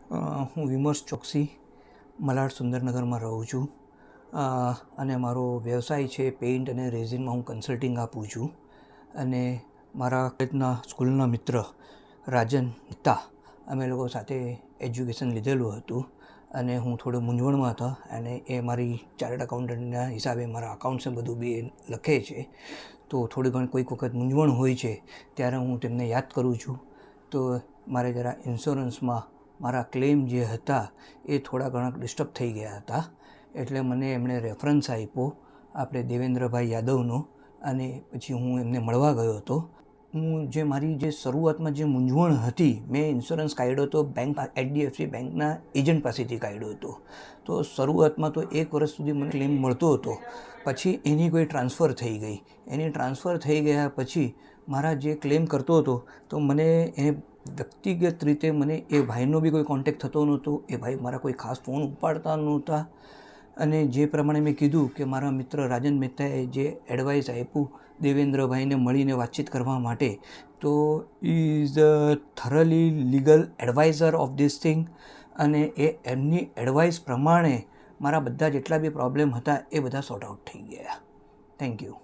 હું વિમર્શ ચોકસી મલાડ સુંદરનગરમાં રહું છું અને મારો વ્યવસાય છે પેઇન્ટ અને રેઝિનમાં હું કન્સલ્ટિંગ આપું છું. અને મારા કોલેજના સ્કૂલના મિત્ર રાજન મિત્તા અમે લોકો સાથે એજ્યુકેશન લીધેલું હતું અને હું થોડો મૂંઝવણમાં હતો અને એ મારી ચાર્ટર્ડ એકાઉન્ટન્ટના હિસાબે મારા અકાઉન્ટ્સને બધું બી લખે છે. તો થોડી ઘણી કોઈક વખત મૂંઝવણ હોય છે ત્યારે હું તેમને યાદ કરું છું. તો મારે જરા ઇન્સ્યોરન્સમાં મારા ક્લેમ જે હતા એ થોડા ઘણા ડિસ્ટર્બ થઈ ગયા હતા, એટલે મને એમણે રેફરન્સ આપ્યો આપણે દેવેન્દ્રભાઈ યાદવનો, અને પછી હું એમને મળવા ગયો હતો. મારી જે શરૂઆતમાં જે મૂંઝવણ હતી, મેં ઇન્સ્યોરન્સ કાઢ્યો હતો HDFC બેંકના એજન્ટ પાસેથી કાઢ્યો હતો. તો શરૂઆતમાં તો 1 વર્ષ સુધી મને ક્લેમ મળતો હતો, પછી એની કોઈ ટ્રાન્સફર થઈ ગઈ. એની ટ્રાન્સફર થઈ ગયા પછી મારા જે ક્લેમ કરતો હતો તો મને એ વ્યક્તિગત રીતે મને એ ભાઈનો બી કોઈ કોન્ટેક્ટ થતો નહોતો. એ ભાઈ મારા કોઈ ખાસ ફોન ઉપાડતા નહોતા. અને જે પ્રમાણે મેં કીધું કે મારા મિત્ર રાજન મહેતાએ જે એડવાઇસ આપ્યું દેવેન્દ્રભાઈને મળીને વાતચીત કરવા માટે, તો is thirdly legal adviser of this thing. અને એમની એડવાઇસ પ્રમાણે મારા બધા જેટલા બી પ્રોબ્લેમ હતા એ બધા સોર્ટ આઉટ થઈ ગયા. Thank you.